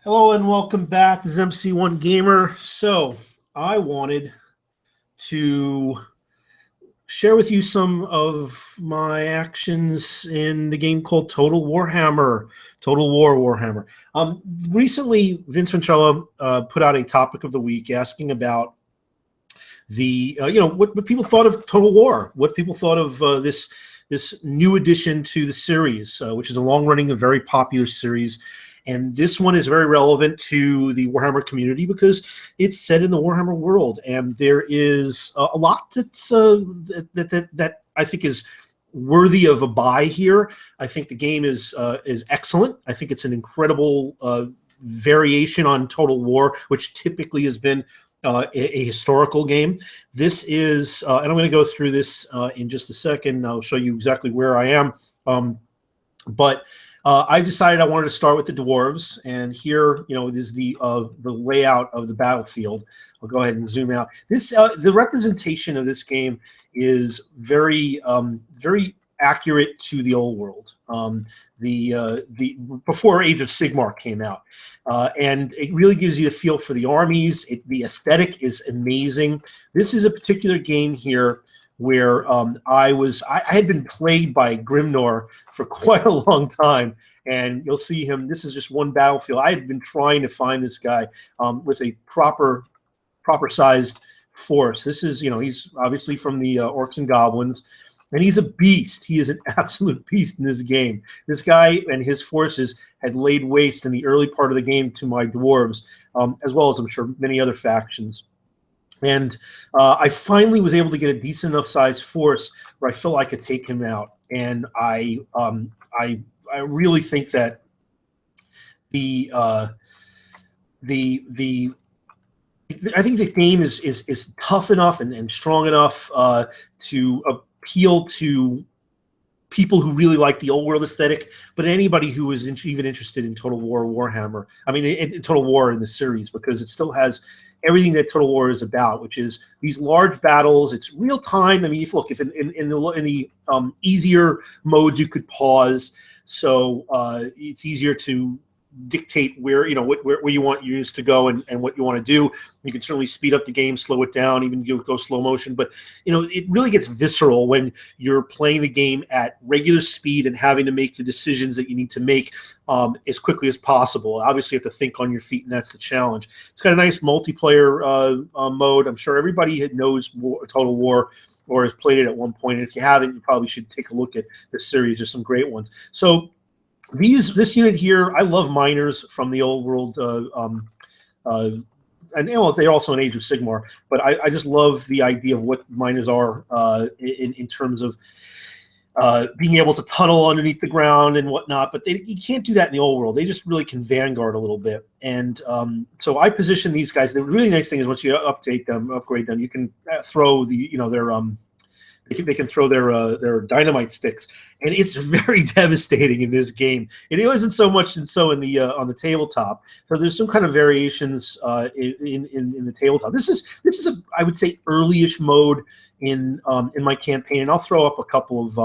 Hello and welcome back. This is MC1 Gamer. So I wanted to share with you some of my actions in the game called Total Warhammer, Total War Warhammer. Recently, Vince Ventrella put out a topic of the week asking about what people thought of Total War, what people thought of this new addition to the series, which is a long-running, a very popular series. And this one is very relevant to the Warhammer community because it's set in the Warhammer world, and there is a lot that's that I think is worthy of a buy here. I think the game is excellent. I think it's an incredible variation on Total War, which typically has been a historical game. This is, and I'm going to go through this in just a second. I'll show you exactly where I am, but. I decided I wanted to start with the dwarves, and here, is the layout of the battlefield. I'll go ahead and zoom out. This the representation of this game is very very accurate to the old world. The before Age of Sigmar came out, and it really gives you a feel for the armies. The aesthetic is amazing. This is a particular game here where I had been plagued by Grimnor for quite a long time, and you'll see him. This is just one battlefield. I had been trying to find this guy with a proper sized force. This is, he's obviously from the Orcs and Goblins, and he's a beast. He is an absolute beast in this game. This guy and his forces had laid waste in the early part of the game to my dwarves, as well as I'm sure many other factions. And I finally was able to get a decent enough size force where I felt I could take him out. And I really think that I think the game is tough enough and strong enough to appeal to people who really like the old world aesthetic, but anybody who is even interested in Total War Warhammer. I mean, in Total War in the series, because it still has everything that Total War is about, which is these large battles. It's real time. I mean, if in the easier modes you could pause, so it's easier to dictate where you want units to go and what you want to do. You can certainly speed up the game, slow it down, even go slow motion. But it really gets visceral when you're playing the game at regular speed and having to make the decisions that you need to make as quickly as possible. Obviously, you have to think on your feet, and that's the challenge. It's got a nice multiplayer mode. I'm sure everybody knows Total War or has played it at one point. And if you haven't, you probably should take a look at this series. There's some great ones. So this unit here, I love miners from the old world, and they're also in Age of Sigmar. But I just love the idea of what miners are in terms of being able to tunnel underneath the ground and whatnot. But you can't do that in the old world. They just really can vanguard a little bit. And so I position these guys. The really nice thing is once you upgrade them, you can throw their they can throw their dynamite sticks, and it's very devastating in this game. It wasn't so much in on the tabletop. So there's some kind of variations in the tabletop. This is I would say early-ish mode in my campaign, and I'll throw up a couple of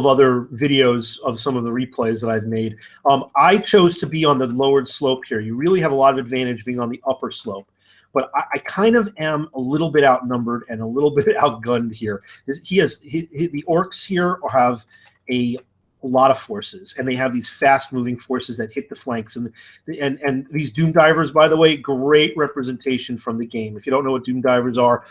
other videos of some of the replays that I've made. I chose to be on the lowered slope here. You really have a lot of advantage being on the upper slope. But I kind of am a little bit outnumbered and a little bit outgunned here. The orcs here have a lot of forces, and they have these fast-moving forces that hit the flanks. And these Doom Divers, by the way, great representation from the game. If you don't know what Doom Divers are,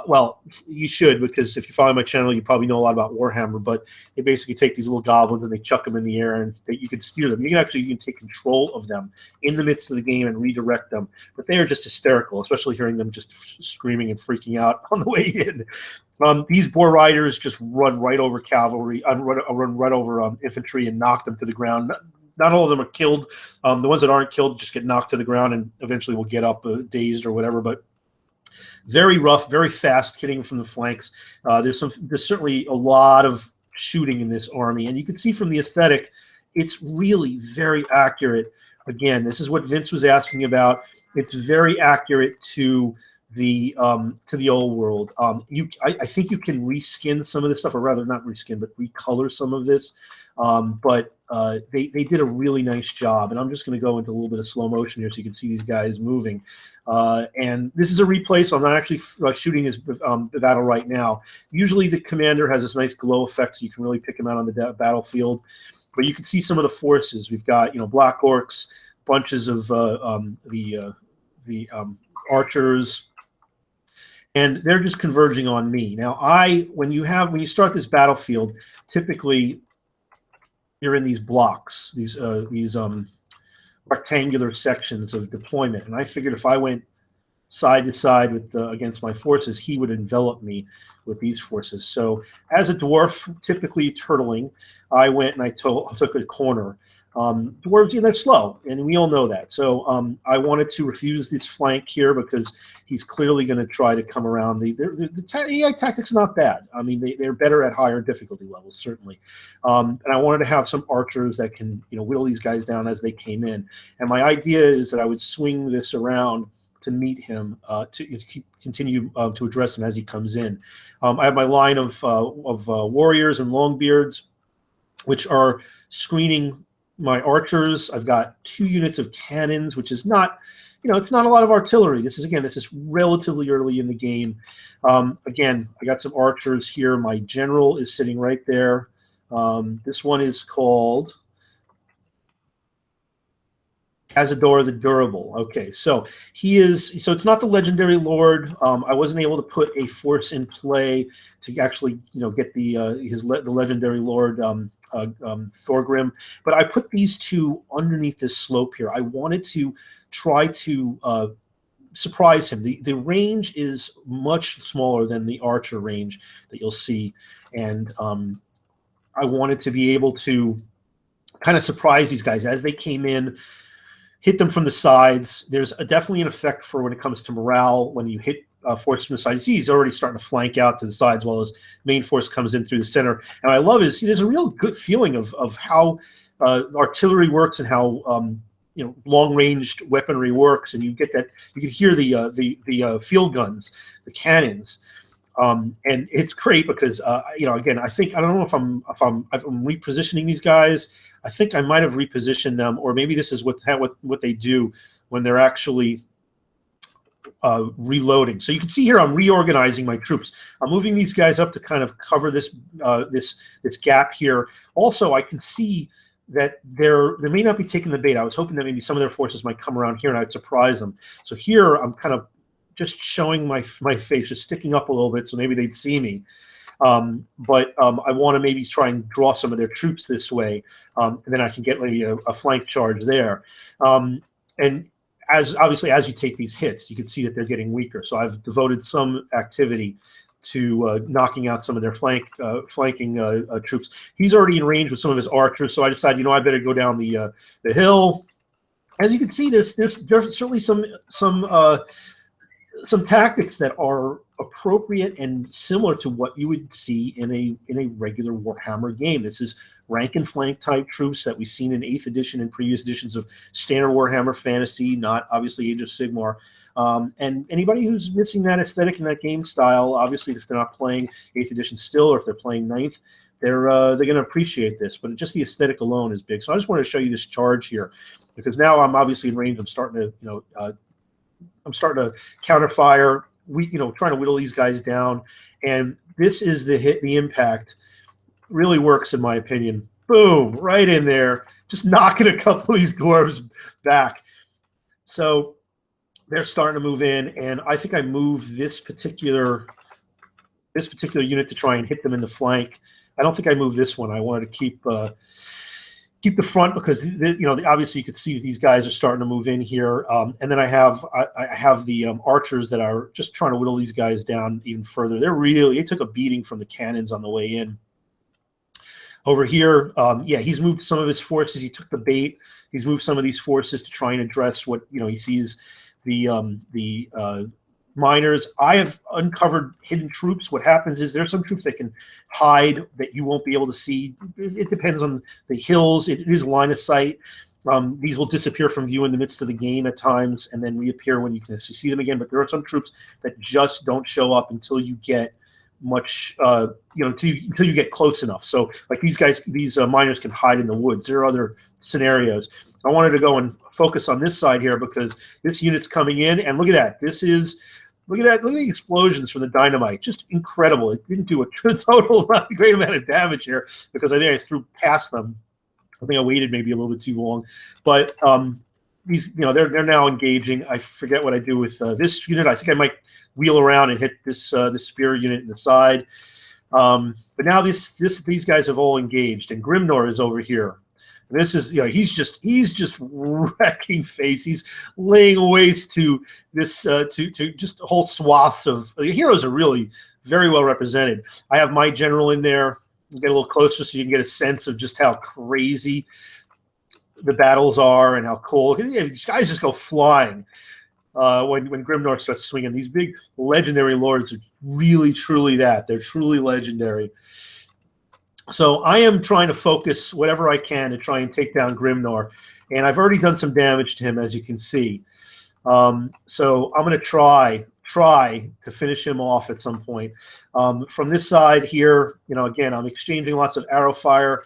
well, you should, because if you follow my channel, you probably know a lot about Warhammer. But they basically take these little goblins and they chuck them in the air, and you can steer them. You can take control of them in the midst of the game and redirect them. But they are just hysterical, especially hearing them just screaming and freaking out on the way in. These boar riders just run right over cavalry, run right over infantry and knock them to the ground. Not all of them are killed. The ones that aren't killed just get knocked to the ground and eventually will get up dazed or whatever. But very rough, very fast, hitting from the flanks. There's certainly a lot of shooting in this army, and you can see from the aesthetic, it's really very accurate. Again, this is what Vince was asking about. It's very accurate to to the old world. I think you can reskin some of this stuff, or rather not reskin, but recolor some of this. But they did a really nice job, and I'm just going to go into a little bit of slow motion here so you can see these guys moving. And this is a replay, so I'm not actually shooting this battle right now. Usually the commander has this nice glow effect, so you can really pick him out on the battlefield. But you can see some of the forces. We've got Black Orcs, bunches of the archers, and they're just converging on me. Now, when you start this battlefield, typically you're in these blocks, these rectangular sections of deployment. And I figured if I went side to side with against my forces, he would envelop me with these forces. So as a dwarf, typically turtling, I went and I took a corner. Dwarves, they're slow, and we all know that. So I wanted to refuse this flank here because he's clearly going to try to come around. The AI tactics are not bad. I mean, they're better at higher difficulty levels, certainly. And I wanted to have some archers that can, whittle these guys down as they came in. And my idea is that I would swing this around to meet him, to continue to address him as he comes in. I have my line of warriors and longbeards, which are screening my archers. I've got 2 units of cannons, which is not, it's not a lot of artillery. This is relatively early in the game. Again, I got some archers here. My general is sitting right there. This one is called Cazador the Durable. Okay, so so it's not the legendary lord. I wasn't able to put a force in play to actually, get the legendary lord Thorgrim, but I put these 2 underneath this slope here. I wanted to try to surprise him. The range is much smaller than the archer range that you'll see, and I wanted to be able to kind of surprise these guys as they came in. Hit them from the sides. There's definitely an effect for when it comes to morale when you hit force from the side. You see he's already starting to flank out to the sides while his main force comes in through the center. And what I love is there's a real good feeling of how artillery works and how long-ranged weaponry works. And you get that, you can hear the field guns, the cannons. And it's great because again, I don't know if I'm repositioning these guys. I think I might have repositioned them, or maybe this is what they do when they're actually reloading. So you can see here I'm reorganizing my troops. I'm moving these guys up to kind of cover this gap here. Also, I can see that they may not be taking the bait. I was hoping that maybe some of their forces might come around here and I'd surprise them. So here I'm kind of just showing my face, just sticking up a little bit so maybe they'd see me. But I want to maybe try and draw some of their troops this way, and then I can get maybe a flank charge there. And obviously as you take these hits, you can see that they're getting weaker. So I've devoted some activity to knocking out some of their flanking troops. He's already in range with some of his archers, so I decided, I better go down the hill. As you can see, there's certainly some tactics that are appropriate and similar to what you would see in a regular Warhammer game. This is rank and flank type troops that we've seen in 8th edition and previous editions of standard Warhammer Fantasy, not obviously Age of Sigmar. And anybody who's missing that aesthetic and that game style, obviously if they're not playing 8th edition still, or if they're playing 9th, they're going to appreciate this. But just the aesthetic alone is big. So I just want to show you this charge here, because now I'm obviously in range. I'm starting to counterfire, trying to whittle these guys down. And this is the impact really works, in my opinion. Boom, right in there, just knocking a couple of these dwarves back. So they're starting to move in, and I think I moved this particular unit to try and hit them in the flank. I don't think I moved this one. I wanted to keep the front because obviously you could see that these guys are starting to move in here, and then I have the archers that are just trying to whittle these guys down even further. They took a beating from the cannons on the way in. Over here, he's moved some of his forces. He took the bait. He's moved some of these forces to try and address what he sees the miners. I have uncovered hidden troops. What happens is there's some troops that can hide that you won't be able to see. It depends on the hills. It is line of sight. These will disappear from view in the midst of the game at times and then reappear when you can see them again. But there are some troops that just don't show up until you get much, until you get close enough. So like these guys, these miners can hide in the woods. There are other scenarios. I wanted to go and focus on this side here because this unit's coming in, and look at that. Look at the explosions from the dynamite. Just incredible. It didn't do a great amount of damage here because I think I threw past them. I think I waited maybe a little bit too long, but these, they're now engaging. I forget what I do with this unit. I think I might wheel around and hit this this spear unit in the side. But now these guys have all engaged, and Grimnor is over here. And this is, he's just wrecking face. He's laying waste to this to just whole swaths of the heroes are really very well represented. I have my general in there. Get a little closer so you can get a sense of just how crazy the battles are and how cool. These guys just go flying when Grimnor starts swinging. These big legendary lords are really, truly that. They're truly legendary. So I am trying to focus whatever I can to try and take down Grimnor. And I've already done some damage to him, as you can see. So I'm going to try to finish him off at some point. From this side here, again, I'm exchanging lots of arrow fire.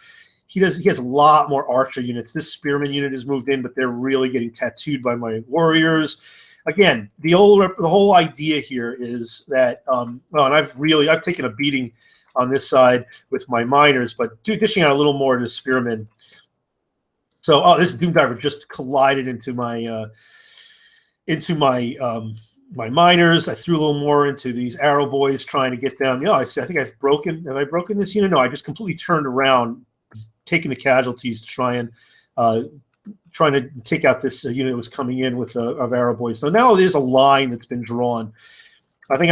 He has a lot more archer units. This spearman unit has moved in, but they're really getting tattooed by my warriors. Again, the whole idea here is that, and I've taken a beating on this side with my miners, but dishing out a little more to the spearmen. So, this Doomdiver just collided into my my miners. I threw a little more into these arrow boys trying to get them. I think have I broken this unit? No, I just completely turned around, taking the casualties to try and trying to take out this unit that was coming in with of arrow boys. So now there's a line that's been drawn. I think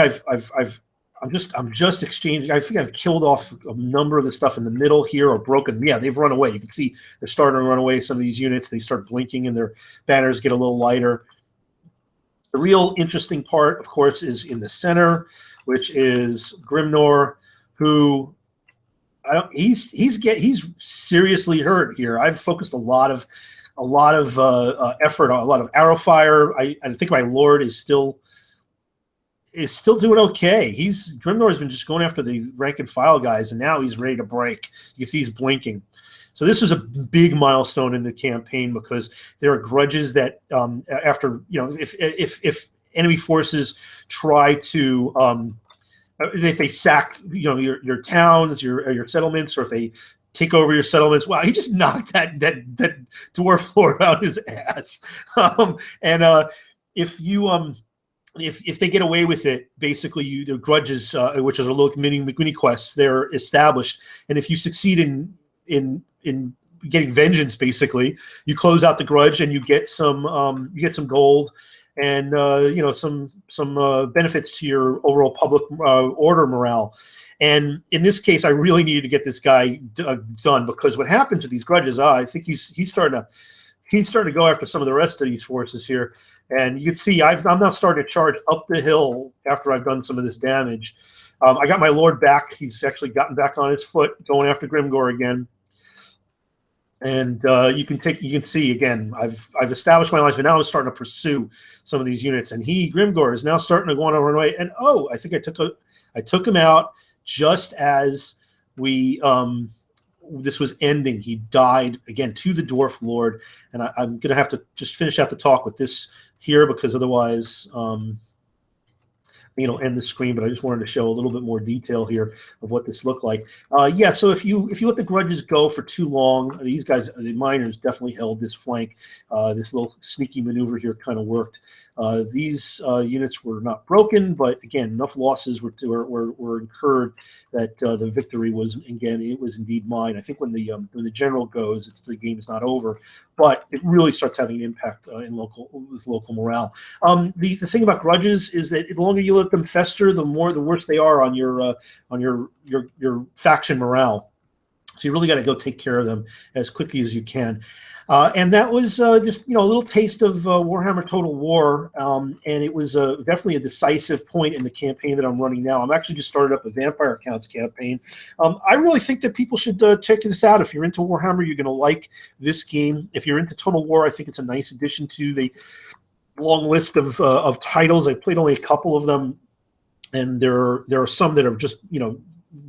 I'm just exchanging. I think I've killed off a number of the stuff in the middle here or broken. Yeah, they've run away. You can see they're starting to run away. Some of these units, they start blinking and their banners get a little lighter. The real interesting part, of course, is in the center, which is Grimnor, who he's seriously hurt here. I've focused a lot of effort on a lot of arrow fire. I think my lord is still doing okay. Grimnor has been just going after the rank and file guys, and now he's ready to break. You can see he's blinking. So this was a big milestone in the campaign because there are grudges that after if enemy forces try to if they sack your towns, your settlements, or if they take over your settlements. Wow, he just knocked that dwarf lord out his ass. If they get away with it, basically the grudges, which is a little mini quests, they're established, and if you succeed in getting vengeance, basically, you close out the grudge and you get some gold and some benefits to your overall public order morale. And in this case, I really needed to get this guy done because what happened to these grudges? I think he's starting to go after some of the rest of these forces here. And you can see I'm now starting to charge up the hill after I've done some of this damage. I got my lord back. He's actually gotten back on his foot, going after Grimgor again. And you can see again, I've established my lines, but now I'm starting to pursue some of these units. And Grimgor is now starting to go on a runway. And I think I took him out just as this was ending. He died again to the dwarf lord, and I'm gonna have to just finish out the talk with this here because otherwise end the screen. But I just wanted to show a little bit more detail here of what this looked like. So if you let the grudges go for too long, these guys, the miners, definitely held this flank. This little sneaky maneuver here kind of worked. These units were not broken, but again, enough losses were incurred that the victory was indeed mine. I think when the general goes, the game is not over, but it really starts having an impact with local morale. The thing about grudges is that the longer you let them fester, the worse they are on your faction morale. So you really got to go take care of them as quickly as you can. And that was just, a little taste of Warhammer Total War. And it was definitely a decisive point in the campaign that I'm running now. I'm actually just started up a Vampire Accounts campaign. I really think that people should check this out. If you're into Warhammer, you're going to like this game. If you're into Total War, I think it's a nice addition to the long list of titles. I've played only a couple of them, and there are some that are just,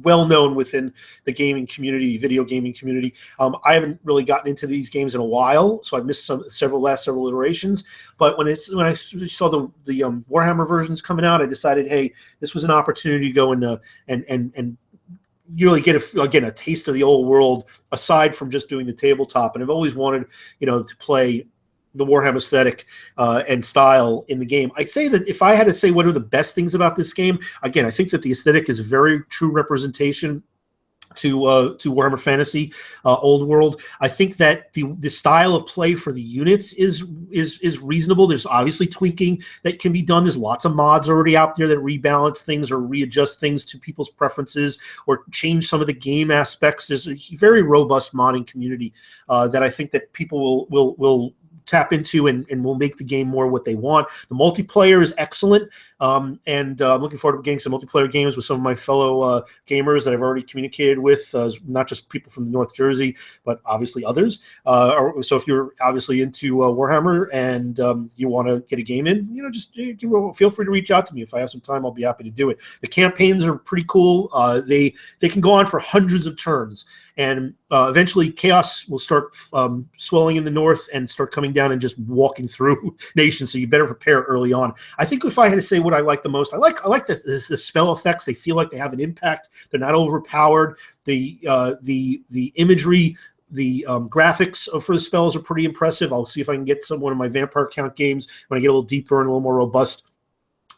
well known within the gaming community, video gaming community. I haven't really gotten into these games in a while, so I've missed several iterations. But when I saw the Warhammer versions coming out, I decided, hey, this was an opportunity to go and you really get a taste of the old world aside from just doing the tabletop. And I've always wanted, to play the Warhammer aesthetic and style in the game. I say that if I had to say what are the best things about this game, again, I think that the aesthetic is a very true representation to Warhammer Fantasy, old world. I think that the style of play for the units is reasonable. There's obviously tweaking that can be done. There's lots of mods already out there that rebalance things or readjust things to people's preferences or change some of the game aspects. There's a very robust modding community that I think that people will tap into and will make the game more what they want. The multiplayer is excellent, and I'm looking forward to getting some multiplayer games with some of my fellow gamers that I've already communicated with, not just people from North Jersey, but obviously others. So if you're obviously into Warhammer and you want to get a game in, just feel free to reach out to me. If I have some time, I'll be happy to do it. The campaigns are pretty cool. They can go on for hundreds of turns, and eventually chaos will start swelling in the north and start coming down and just walking through nations. So you better prepare early on. I think if I had to say what I like the most, I like the spell effects. They feel like they have an impact. They're not overpowered. The imagery, the graphics for the spells are pretty impressive. I'll see if I can get one of my Vampire Count games when I get a little deeper and a little more robust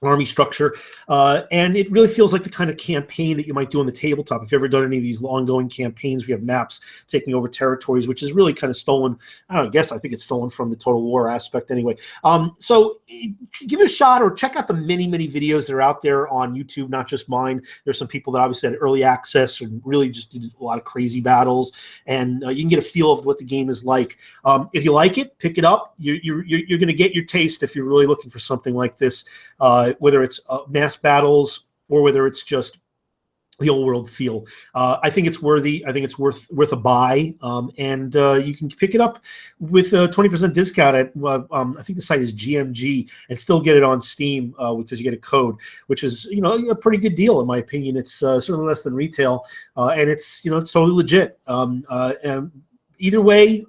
army structure, and it really feels like the kind of campaign that you might do on the tabletop. If you've ever done any of these ongoing campaigns, we have maps taking over territories, which is really kind of stolen. I think it's stolen from the Total War aspect anyway. So give it a shot or check out the many videos that are out there on YouTube, not just mine. There's some people that obviously had early access and really just did a lot of crazy battles, and you can get a feel of what the game is like. If you like it, pick it up. You're going to get your taste if you're really looking for something like this. Whether it's mass battles or whether it's just the old world feel. I think it's worthy. I think it's worth a buy. And you can pick it up with a 20% discount at, I think the site is GMG, and still get it on Steam because you get a code, which is, a pretty good deal in my opinion. It's certainly less than retail, and it's, it's totally legit. And either way,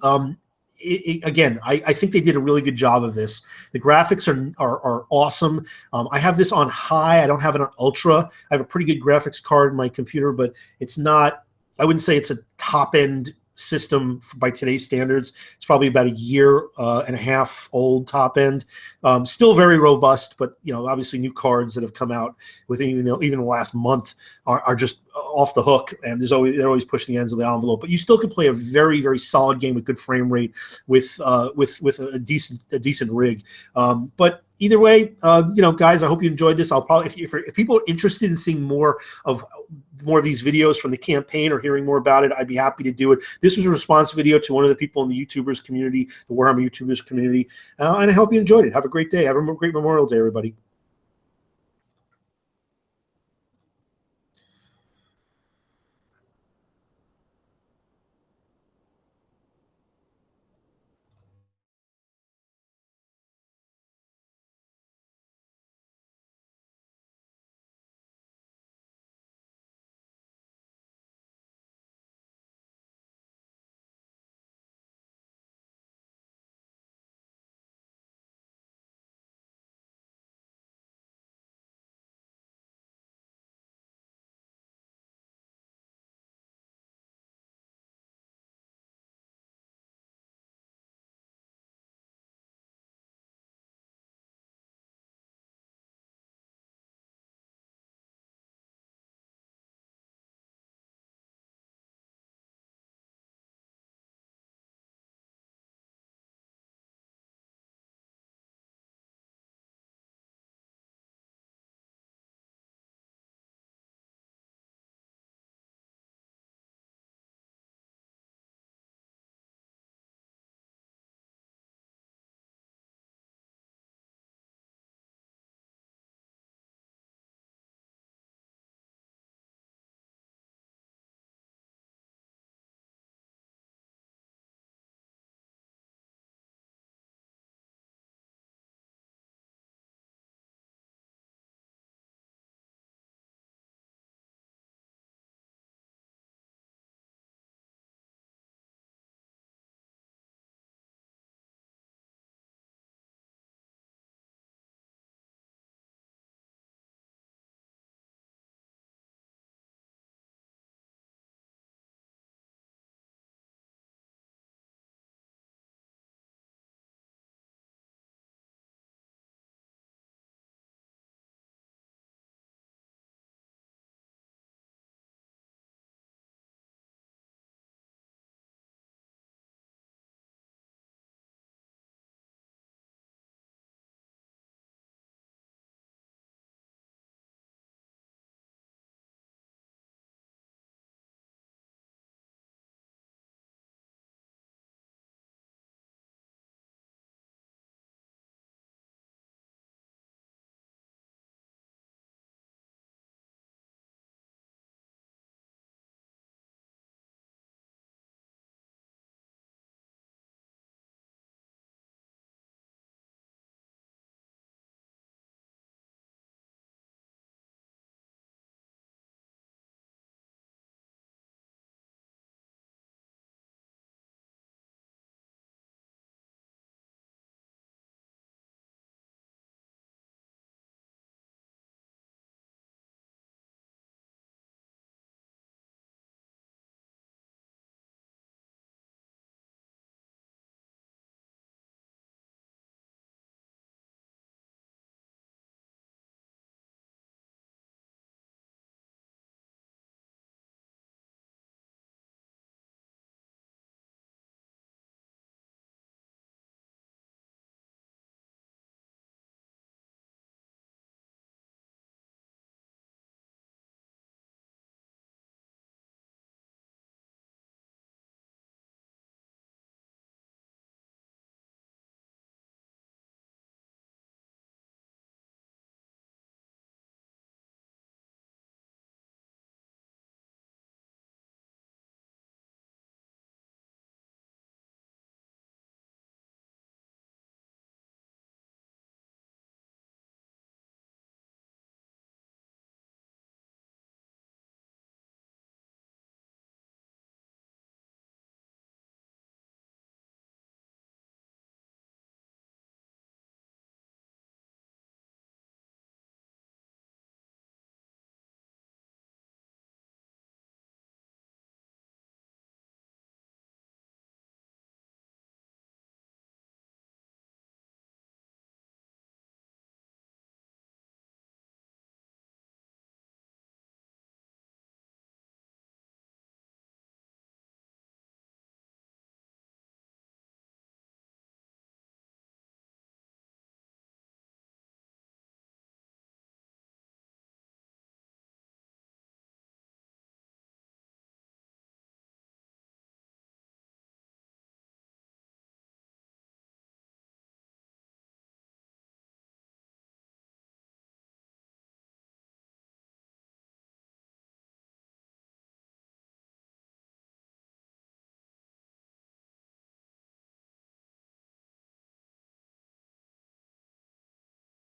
again, I think they did a really good job of this. The graphics are awesome. I have this on high. I don't have it on ultra. I have a pretty good graphics card in my computer, but it's not, I wouldn't say it's a top-end system by today's standards. It's probably about a year and a half old top end. Still very robust, but obviously new cards that have come out within even the last month are just off the hook, and they're always pushing the ends of the envelope. But you still can play a very, very solid game with good frame rate with a decent rig. But either way, guys, I hope you enjoyed this. I'll probably, if people are interested in seeing more of these videos from the campaign or hearing more about it, I'd be happy to do it. This was a response video to one of the people in the YouTubers community, the Warhammer YouTubers community, and I hope you enjoyed it. Have a great day. Have a great Memorial Day, everybody.